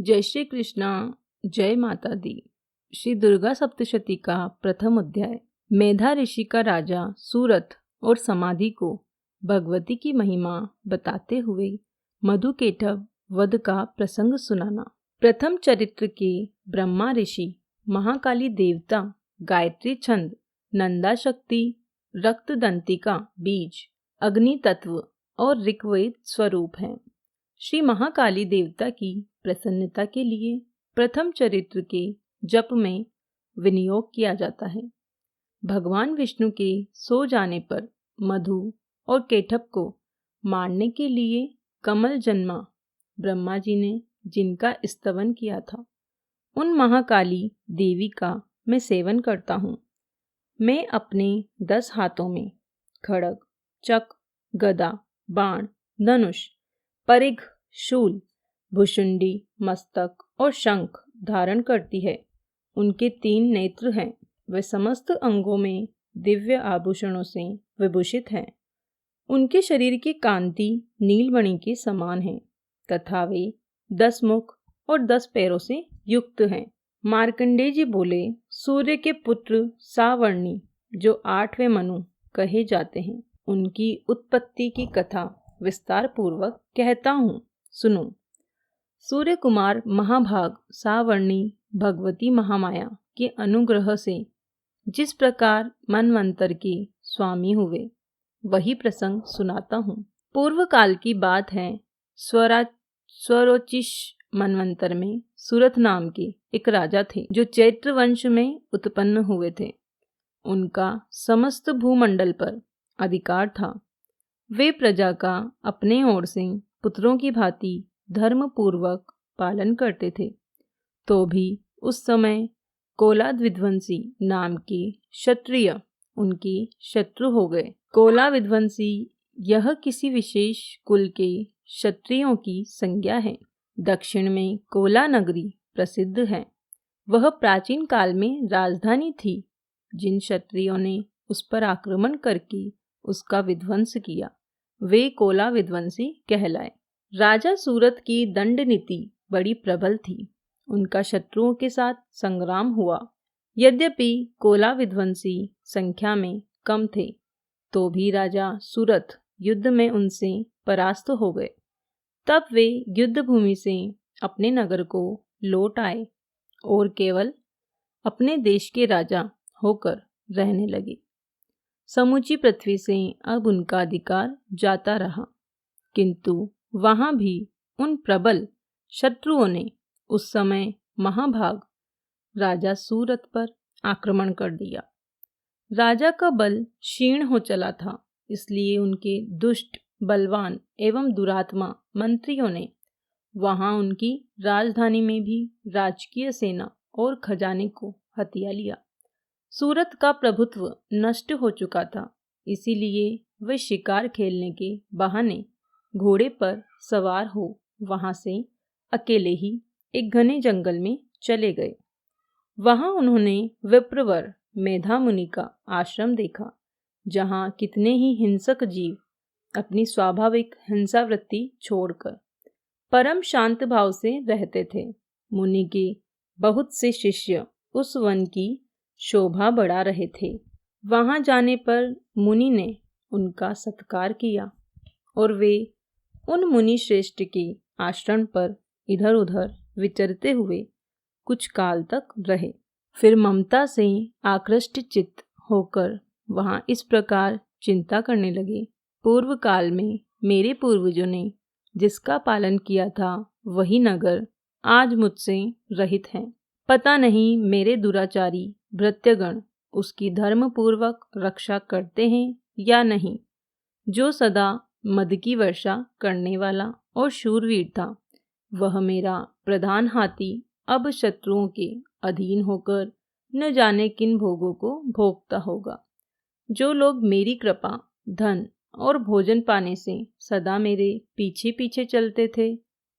जय श्री कृष्णा। जय माता दी। श्री दुर्गा सप्तशती का प्रथम अध्याय। मेधा ऋषि का राजा सूरथ और समाधि को भगवती की महिमा बताते हुए मधुकेटभ वध का प्रसंग सुनाना। प्रथम चरित्र के ब्रह्मा ऋषि महाकाली देवता, गायत्री छंद, नंदा शक्ति, रक्तदंतिका बीज, अग्नि तत्व और ऋग्वेद स्वरूप हैं। श्री महाकाली देवता की प्रसन्नता के लिए प्रथम चरित्र के जप में विनियोग किया जाता है। भगवान विष्णु के सो जाने पर मधु और केटभ को मारने के लिए कमल जन्मा ब्रह्मा जी ने जिनका स्तवन किया था, उन महाकाली देवी का मैं सेवन करता हूँ। मैं अपने 10 हाथों में खड्ग, चक, गदा, बाण, धनुष, परिघ, शूल, भुशुंडी, मस्तक और शंख धारण करती है। उनके 3 नेत्र हैं। वे समस्त अंगों में दिव्य आभूषणों से विभूषित हैं। उनके शरीर की कांति नीलमणि के समान है तथा वे 10 मुख और 10 पैरों से युक्त हैं। मार्कंडेय जी बोले, सूर्य के पुत्र सावर्णी जो 8वें मनु कहे जाते हैं, उनकी उत्पत्ति की कथा विस्तार पूर्वक कहता हूँ, सुनो। सूर्य कुमार महाभाग सावर्णी भगवती महामाया के अनुग्रह से जिस प्रकार मनवंतर के स्वामी हुए, वही प्रसंग सुनाता हूँ। पूर्व काल की बात है। स्वरोचिष मनवंतर में सूरथ नाम के एक राजा थे जो चैत्र वंश में उत्पन्न हुए थे। उनका समस्त भूमंडल पर अधिकार था। वे प्रजा का अपने ओर से पुत्रों की भांति धर्म पूर्वक पालन करते थे। तो भी उस समय कोलाद विध्वंसी नाम के क्षत्रिय उनके शत्रु हो गए। कोला विध्वंसी यह किसी विशेष कुल के क्षत्रियों की संज्ञा है। दक्षिण में कोला नगरी प्रसिद्ध है। वह प्राचीन काल में राजधानी थी। जिन क्षत्रियों ने उस पर आक्रमण करके उसका विध्वंस किया, वे कोला विध्वंसी कहलाए। राजा सूरथ की दंड नीति बड़ी प्रबल थी। उनका शत्रुओं के साथ संग्राम हुआ। यद्यपि कोला विध्वंसी संख्या में कम थे, तो भी राजा सूरथ युद्ध में उनसे परास्त हो गए। तब वे युद्ध भूमि से अपने नगर को लौट आए और केवल अपने देश के राजा होकर रहने लगे। समूची पृथ्वी से अब उनका अधिकार जाता रहा, किंतु वहां भी उन प्रबल शत्रुओं ने उस समय महाभाग राजा सूरथ पर आक्रमण कर दिया। राजा का बल क्षीण हो चला था, इसलिए उनके दुष्ट, बलवान एवं दुरात्मा मंत्रियों ने वहां उनकी राजधानी में भी राजकीय सेना और खजाने को हथिया लिया। सूरथ का प्रभुत्व नष्ट हो चुका था, इसीलिए वे शिकार खेलने के बहाने घोड़े पर सवार हो वहां से अकेले ही एक घने जंगल में चले गए। वहां उन्होंने विप्रवर मेधा मुनि का आश्रम देखा, जहां कितने ही हिंसक जीव अपनी स्वाभाविक हिंसावृत्ति छोड़कर परम शांत भाव से रहते थे। मुनि के बहुत से शिष्य उस वन की शोभा बढ़ा रहे थे। वहां जाने पर मुनि ने उनका सत्कार किया और वे उन मुनि श्रेष्ठ के आश्रम पर इधर उधर विचरते हुए कुछ काल तक रहे। फिर ममता से आकृष्ट चित्त होकर वहां इस प्रकार चिंता करने लगे, पूर्व काल में मेरे पूर्वजों ने जिसका पालन किया था, वही नगर आज मुझसे रहित है। पता नहीं मेरे दुराचारी भृत्यगण उसकी धर्म पूर्वक रक्षा करते हैं या नहीं। जो सदा मद की वर्षा करने वाला और शूरवीर था, वह मेरा प्रधान हाथी अब शत्रुओं के अधीन होकर न जाने किन भोगों को भोगता होगा। जो लोग मेरी कृपा, धन और भोजन पाने से सदा मेरे पीछे पीछे चलते थे,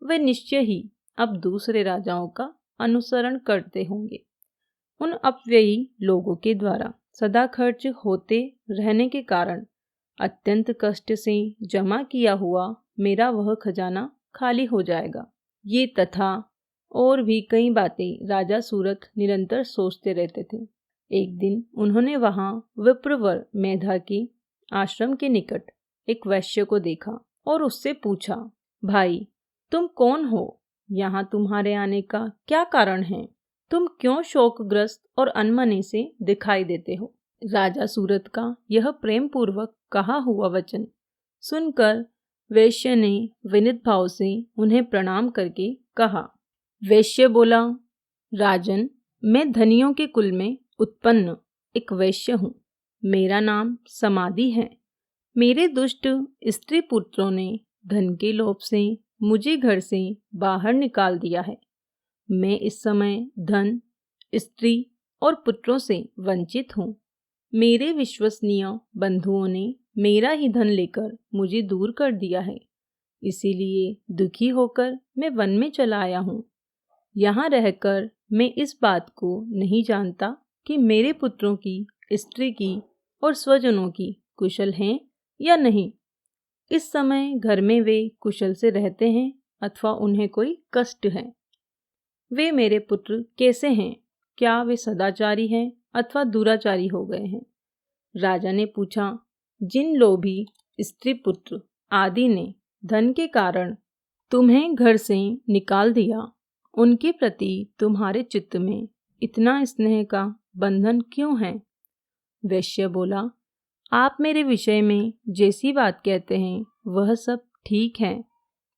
वे निश्चय ही अब दूसरे राजाओं का अनुसरण करते होंगे। उन अपव्ययी लोगों के द्वारा सदा खर्च होते रहने के कारण अत्यंत कष्ट से जमा किया हुआ मेरा वह खजाना खाली हो जाएगा। ये तथा और भी कई बातें राजा सूरथ निरंतर सोचते रहते थे। एक दिन उन्होंने वहां विप्रवर मेधा के आश्रम के निकट एक वैश्य को देखा और उससे पूछा, भाई तुम कौन हो? यहाँ तुम्हारे आने का क्या कारण है? तुम क्यों शोकग्रस्त और अनमने से दिखाई देते हो? राजा सूरथ का यह प्रेम पूर्वक कहा हुआ वचन सुनकर वैश्य ने विनीत भाव से उन्हें प्रणाम करके कहा। वैश्य बोला, राजन, मैं धनियों के कुल में उत्पन्न एक वैश्य हूँ। मेरा नाम समाधि है। मेरे दुष्ट स्त्री पुत्रों ने धन के लोभ से मुझे घर से बाहर निकाल दिया है। मैं इस समय धन, स्त्री और पुत्रों से वंचित हूँ। मेरे विश्वसनीय बंधुओं ने मेरा ही धन लेकर मुझे दूर कर दिया है। इसीलिए दुखी होकर मैं वन में चला आया हूँ। यहाँ रहकर मैं इस बात को नहीं जानता कि मेरे पुत्रों की, स्त्री की और स्वजनों की कुशल हैं या नहीं। इस समय घर में वे कुशल से रहते हैं अथवा उन्हें कोई कष्ट है। वे मेरे पुत्र कैसे हैं? क्या वे सदाचारी हैं अथवा दुराचारी हो गए हैं? राजा ने पूछा, जिन लोभी स्त्री पुत्र आदि ने धन के कारण तुम्हें घर से निकाल दिया, उनके प्रति तुम्हारे चित्त में इतना स्नेह का बंधन क्यों है? वैश्य बोला, आप मेरे विषय में जैसी बात कहते हैं वह सब ठीक है,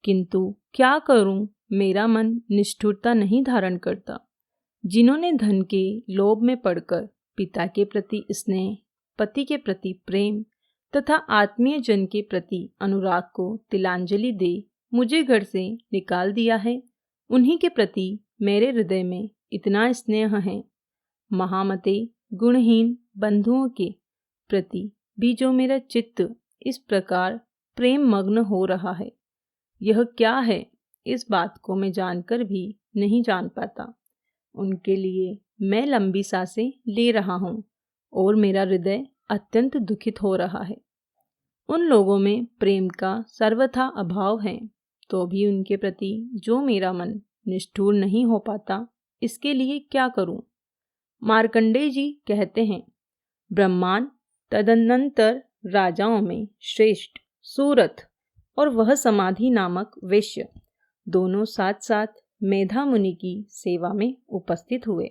किंतु क्या करूं, मेरा मन निष्ठुरता नहीं धारण करता। जिन्होंने धन के लोभ में पड़कर पिता के प्रति स्नेह, पति के प्रति प्रेम तथा आत्मीय जन के प्रति अनुराग को तिलांजलि दे मुझे घर से निकाल दिया है, उन्हीं के प्रति मेरे हृदय में इतना स्नेह है। महामते गुणहीन बंधुओं के प्रति भी जो मेरा चित्त इस प्रकार प्रेम मग्न हो रहा है, यह क्या है, इस बात को मैं जानकर भी नहीं जान पाता। उनके लिए मैं लंबी सांसें ले रहा हूँ और मेरा हृदय अत्यंत दुखित हो रहा है। उन लोगों में प्रेम का सर्वथा अभाव है, तो भी उनके प्रति जो मेरा मन निष्ठुर नहीं हो पाता, इसके लिए क्या करूं? मार्कंडेय जी कहते हैं, ब्रह्मांड तदनंतर राजाओं में श्रेष्ठ सूरथ और वह समाधि नामक वैश्य दोनों साथ साथ मेधा मुनि की सेवा में उपस्थित हुए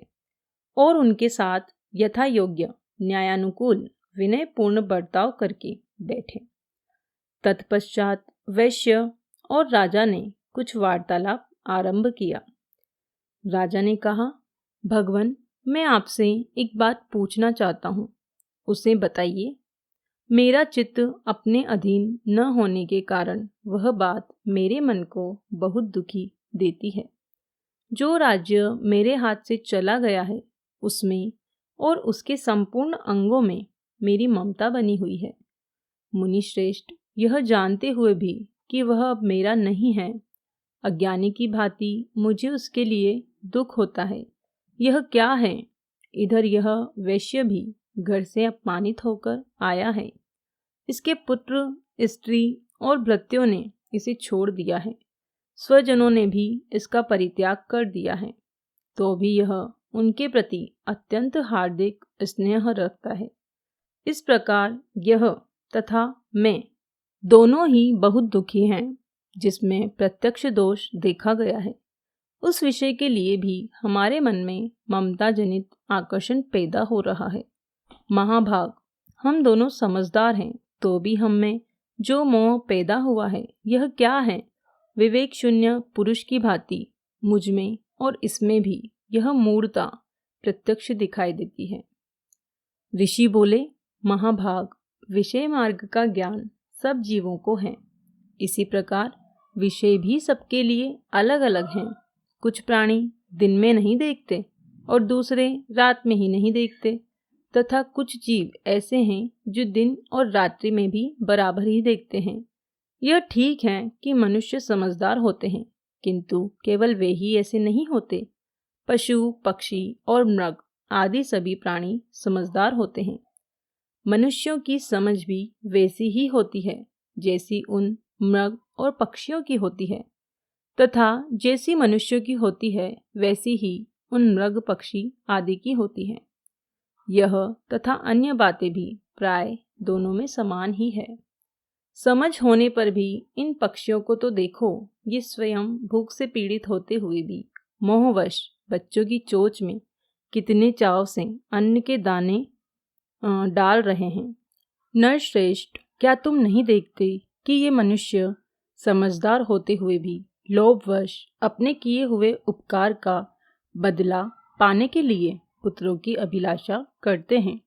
और उनके साथ यथा योग्य न्यायानुकूल विनयपूर्ण बर्ताव करके बैठे। तत्पश्चात वैश्य और राजा ने कुछ वार्तालाप आरंभ किया। राजा ने कहा, भगवन, मैं आपसे एक बात पूछना चाहता हूँ, उसे बताइए। मेरा चित्त अपने अधीन न होने के कारण वह बात मेरे मन को बहुत दुखी देती है। जो राज्य मेरे हाथ से चला गया है, उसमें और उसके संपूर्ण अंगों में मेरी ममता बनी हुई है। मुनि श्रेष्ठ, यह जानते हुए भी कि वह अब मेरा नहीं है, अज्ञानी की भांति मुझे उसके लिए दुख होता है। यह क्या है? इधर यह वैश्य भी घर से अपमानित होकर आया है। इसके पुत्र, स्त्री और भृत्यों ने इसे छोड़ दिया है। स्वजनों ने भी इसका परित्याग कर दिया है, तो भी यह उनके प्रति अत्यंत हार्दिक स्नेह रखता है। इस प्रकार यह तथा मैं दोनों ही बहुत दुखी हैं, जिसमें प्रत्यक्ष दोष देखा गया है। उस विषय के लिए भी हमारे मन में ममता जनित आकर्षण पैदा हो रहा है। महाभाग, हम दोनों समझदार हैं, तो भी हम में जो मोह पैदा हुआ है, यह क्या है? विवेक शून्य पुरुष की भांति मुझ में और इसमें भी यह मूढ़ता प्रत्यक्ष दिखाई देती है। ऋषि बोले, महाभाग, विषय मार्ग का ज्ञान सब जीवों को है। इसी प्रकार विषय भी सबके लिए अलग अलग हैं। कुछ प्राणी दिन में नहीं देखते और दूसरे रात में ही नहीं देखते, तथा कुछ जीव ऐसे हैं जो दिन और रात्रि में भी बराबर ही देखते हैं। यह ठीक है कि मनुष्य समझदार होते हैं, किंतु केवल वे ही ऐसे नहीं होते। पशु, पक्षी और मृग आदि सभी प्राणी समझदार होते हैं। मनुष्यों की समझ भी वैसी ही होती है जैसी उन मृग और पक्षियों की होती है, तथा जैसी मनुष्यों की होती है वैसी ही उन मृग पक्षी आदि की होती है। यह तथा अन्य बातें भी प्राय दोनों में समान ही है। समझ होने पर भी इन पक्षियों को तो देखो, ये स्वयं भूख से पीड़ित होते हुए भी मोहवश बच्चों की चोंच में कितने चाव से अन्न के दाने डाल रहे हैं। नरश्रेष्ठ, क्या तुम नहीं देखते कि ये मनुष्य समझदार होते हुए भी लोभवश अपने किए हुए उपकार का बदला पाने के लिए पुत्रों की अभिलाषा करते हैं।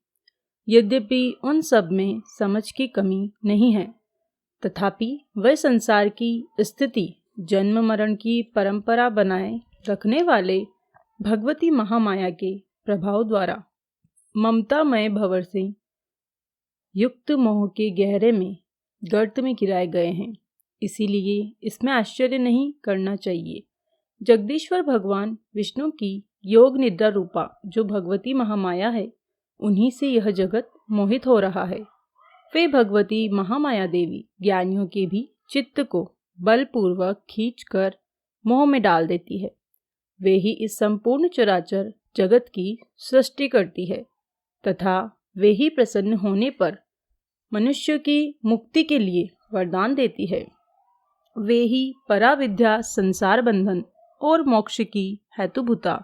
यद्यपि उन सब में समझ की कमी नहीं है, तथापि वह संसार की स्थिति जन्म मरण की परंपरा बनाए रखने वाले भगवती महामाया के प्रभाव द्वारा ममतामय भंवर से युक्त मोह के गहरे में गर्त में गिराए गए हैं। इसीलिए इसमें आश्चर्य नहीं करना चाहिए। जगदीश्वर भगवान विष्णु की योग निद्रा रूपा जो भगवती महामाया है, उन्हीं से यह जगत मोहित हो रहा है। वे भगवती महामाया देवी ज्ञानियों के भी चित्त को बलपूर्वक खींचकर मोह में डाल देती है। वे ही इस संपूर्ण चराचर जगत की सृष्टि करती है तथा वे ही प्रसन्न होने पर मनुष्य की मुक्ति के लिए वरदान देती है। वे ही पराविद्या, संसार बंधन और मोक्ष की हेतुभूता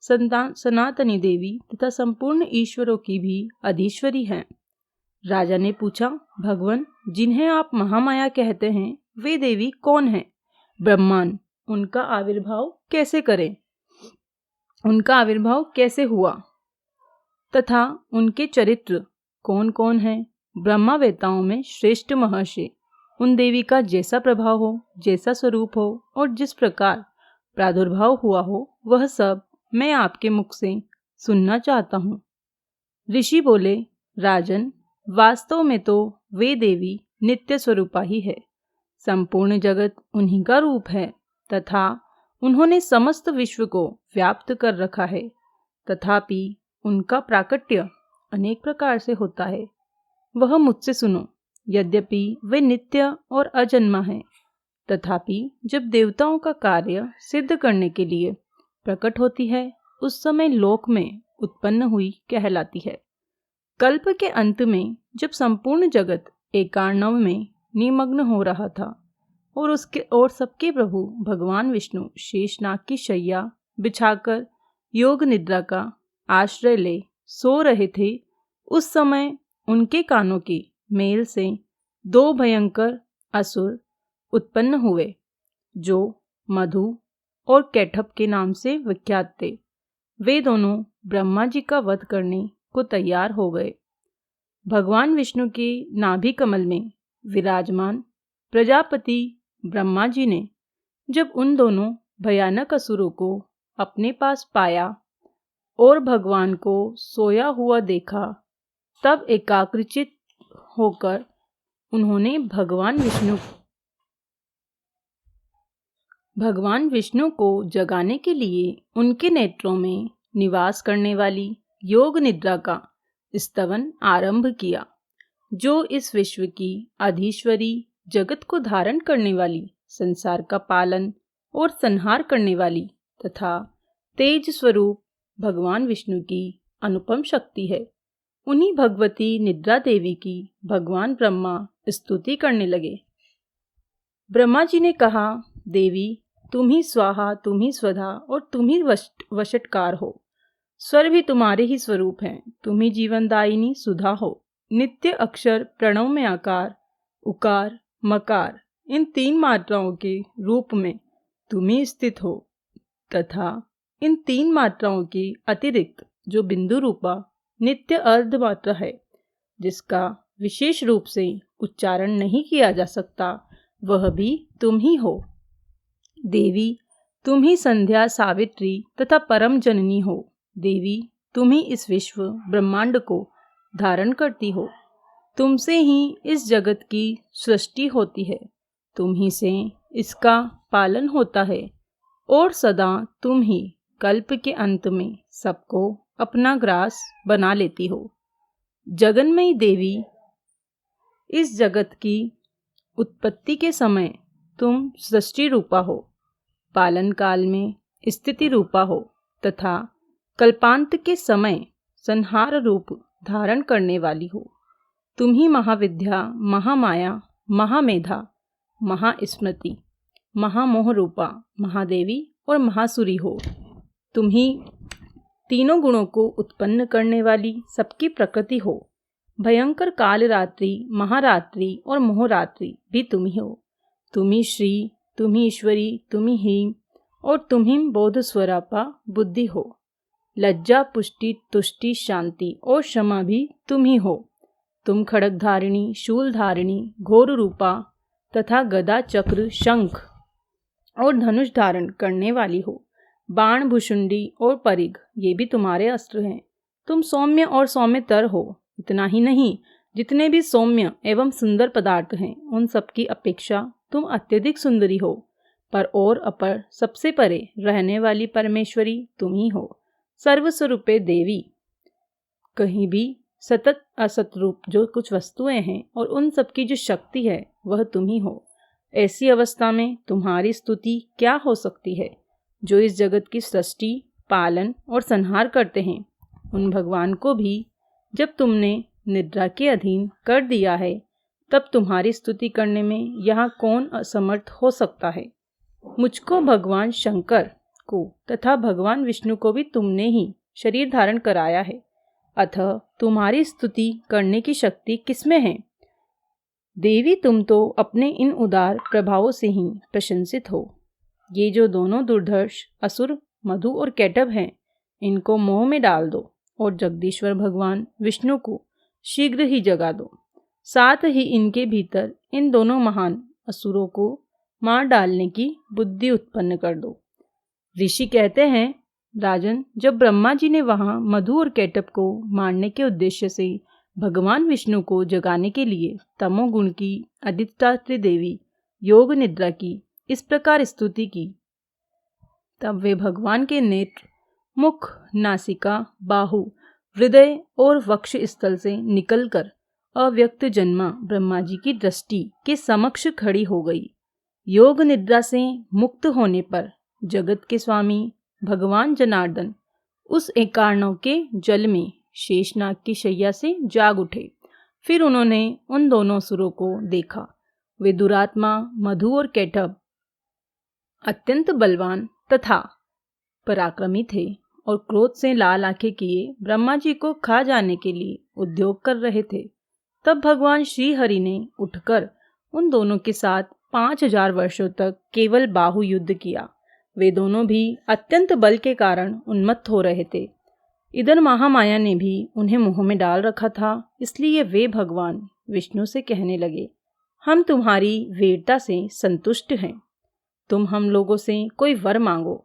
सनातनी देवी तथा संपूर्ण ईश्वरों की भी अधीश्वरी हैं। राजा ने पूछा, भगवान, जिन्हें आप महामाया कहते हैं, वे देवी कौन हैं? ब्रह्मांड, उनका आविर्भाव कैसे करें? उनका आविर्भाव कैसे हुआ तथा उनके चरित्र कौन कौन हैं? ब्रह्मावेताओं में श्रेष्ठ महर्षि, उन देवी का जैसा प्रभाव हो, जैसा स्वरूप हो और जिस प्रकार प्रादुर्भाव हुआ हो, वह सब मैं आपके मुख से सुनना चाहता हूँ। ऋषि बोले, राजन, वास्तव में तो वे देवी नित्य स्वरूपा ही है। संपूर्ण जगत उन्हीं का रूप है तथा उन्होंने समस्त विश्व को व्याप्त कर रखा है। तथापि उनका प्राकट्य अनेक प्रकार से होता है। वह मुझसे सुनो। यद्यपि वे नित्य और अजन्मा हैं, तथापि जब देवताओं का कार्य सिद्ध करने के लिए प्रकट होती है, उस समय लोक में उत्पन्न हुई कहलाती है। कल्प के अंत में जब संपूर्ण जगत एकार्णव में निमग्न हो रहा था और सबके प्रभु भगवान विष्णु शेषनाग की शैया बिछाकर योग निद्रा का आश्रय ले सो रहे थे, उस समय उनके कानों के मेल से दो भयंकर असुर उत्पन्न हुए, जो मधु और कैटभ के नाम से विख्यात थे। वे दोनों ब्रह्मा जी का वध करने को तैयार हो गए। भगवान विष्णु के नाभि कमल में विराजमान प्रजापति ब्रह्मा जी ने जब उन दोनों भयानक असुरों को अपने पास पाया और भगवान को सोया हुआ देखा, तब एकाग्रचित होकर उन्होंने भगवान विष्णु को जगाने के लिए उनके नेत्रों में निवास करने वाली योग निद्रा का स्तवन आरंभ किया, जो इस विश्व की अधीश्वरी, जगत को धारण करने वाली, संसार का पालन और संहार करने वाली तथा तेज स्वरूप भगवान विष्णु की अनुपम शक्ति है। उन्हीं भगवती निद्रा देवी की भगवान ब्रह्मा स्तुति करने लगे। ब्रह्मा जी ने कहा, देवी, तुम ही स्वाहा, तुम ही स्वधा और तुम ही वशटकार हो। स्वर भी तुम्हारे ही स्वरूप हैं। तुम ही जीवनदायिनी सुधा हो। नित्य अक्षर प्रणव में आकार, उकार, मकार, इन तीन मात्राओं के रूप में तुम ही स्थित हो तथा इन तीन मात्राओं के अतिरिक्त जो बिंदु रूपा नित्य अर्ध मात्रा है, जिसका विशेष रूप से उच्चारण नहीं किया जा सकता, वह भी तुम ही हो। देवी, तुम ही संध्या, सावित्री तथा परम जननी हो। देवी, तुम ही इस विश्व ब्रह्मांड को धारण करती हो। तुमसे ही इस जगत की सृष्टि होती है, तुम ही से इसका पालन होता है और सदा तुम ही कल्प के अंत में सबको अपना ग्रास बना लेती हो। जगन्मयी देवी, इस जगत की उत्पत्ति के समय तुम सृष्टि रूपा हो। पालन काल में स्थिति रूपा हो तथा कल्पांत के समय संहार रूप धारण करने वाली हो। तुम ही महाविद्या, महामाया, महामेधा, महास्मृति, महामोह रूपा महादेवी और महासुरी हो। तुम ही तीनों गुणों को उत्पन्न करने वाली सबकी प्रकृति हो। भयंकर काल रात्रि, महारात्रि और मोहरात्रि भी तुम ही हो। तुम ही श्री, तुम ही ईश्वरी, तुम ही हीम और तुम ही बोध स्वरूपा बुद्धि हो। लज्जा, पुष्टि, तुष्टि, शांति और क्षमा भी तुम ही हो। तुम खड्ग धारिणी, शूल धारिणी, घोर रूपा तथा गदा, चक्र, शंख और धनुष धारण करने वाली हो। बाण, भुषुंडी और परिघ ये भी तुम्हारे अस्त्र हैं। तुम सौम्य और सौम्यतर हो। इतना ही नहीं, जितने भी सौम्य एवं सुंदर पदार्थ हैं उन सबकी अपेक्षा तुम अत्यधिक सुंदरी हो। पर और अपर सबसे परे रहने वाली परमेश्वरी तुम ही हो। सर्वस्वरूपे देवी। कहीं भी सतत असत रूप जो कुछ वस्तुएं हैं और उन सबकी जो शक्ति है वह तुम ही हो। ऐसी अवस्था में तुम्हारी स्तुति क्या हो सकती है। जो इस जगत की सृष्टि, पालन और संहार करते हैं उन भगवान को भी जब तुमने निद्रा के अधीन कर दिया है तब तुम्हारी स्तुति करने में यहाँ कौन असमर्थ हो सकता है। मुझको भगवान शंकर को तथा भगवान विष्णु को भी तुमने ही शरीर धारण कराया है, अतः तुम्हारी स्तुति करने की शक्ति किसमें है। देवी तुम तो अपने इन उदार प्रभावों से ही प्रशंसित हो। ये जो दोनों दुर्धर्ष असुर मधु और कैटभ हैं इनको मोह में डाल दो और जगदीश्वर भगवान विष्णु को शीघ्र ही जगा दो। साथ ही इनके भीतर इन दोनों महान असुरों को मार डालने की बुद्धि उत्पन्न कर दो। ऋषि कहते हैं, राजन, जब ब्रह्मा जी ने वहाँ मधु और कैटभ को मारने के उद्देश्य से भगवान विष्णु को जगाने के लिए तमोगुण की अधिष्ठात्री देवी योग निद्रा की इस प्रकार स्तुति की, तब वे भगवान के नेत्र, मुख, नासिका, बाहु, हृदय और वक्ष स्थल से निकलकर अव्यक्त जन्मा ब्रह्मा जी की दृष्टि के समक्ष खड़ी हो गई। योग निद्रा से मुक्त होने पर जगत के स्वामी भगवान जनार्दन उस एकार्णव के जल में शेषनाग की शैया से जाग उठे। फिर उन्होंने उन दोनों असुरों को देखा। वे दुरात्मा मधु और कैटभ अत्यंत बलवान तथा पराक्रमी थे और क्रोध से लाल आंखें किए ब्रह्मा जी को खा जाने के लिए उद्योग कर रहे थे। तब भगवान श्री हरि ने उठकर उन दोनों के साथ 5000 वर्षों तक केवल बाहु युद्ध किया। वे दोनों भी अत्यंत बल के कारण उन्मत्त हो रहे थे। इधर महामाया ने भी उन्हें मुंह में डाल रखा था, इसलिए वे भगवान विष्णु से कहने लगे, हम तुम्हारी वीरता से संतुष्ट हैं, तुम हम लोगों से कोई वर मांगो।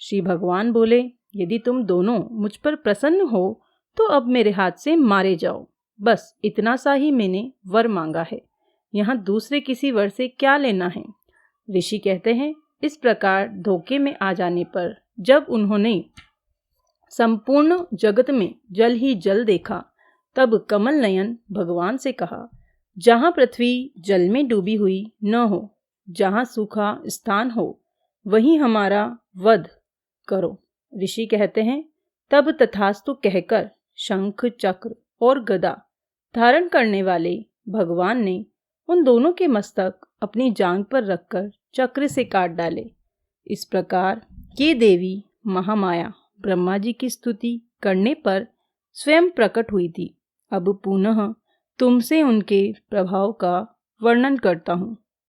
श्री भगवान बोले, यदि तुम दोनों मुझ पर प्रसन्न हो तो अब मेरे हाथ से मारे जाओ। बस इतना सा ही मैंने वर मांगा है, यहाँ दूसरे किसी वर से क्या लेना है। ऋषि कहते हैं, इस प्रकार धोखे में आ जाने पर जब उन्होंने संपूर्ण जगत में जल ही जल देखा तब कमल नयन भगवान से कहा, जहाँ पृथ्वी जल में डूबी हुई न हो, जहाँ सूखा स्थान हो, वहीं हमारा वध करो। ऋषि कहते हैं, तब तथास्तु कहकर शंख, चक्र और गदा धारण करने वाले भगवान ने उन दोनों के मस्तक अपनी जांघ पर रखकर चक्र से काट डाले। इस प्रकार ये देवी महामाया ब्रह्मा जी की स्तुति करने पर स्वयं प्रकट हुई थी। अब पुनः तुमसे उनके प्रभाव का वर्णन करता हूँ।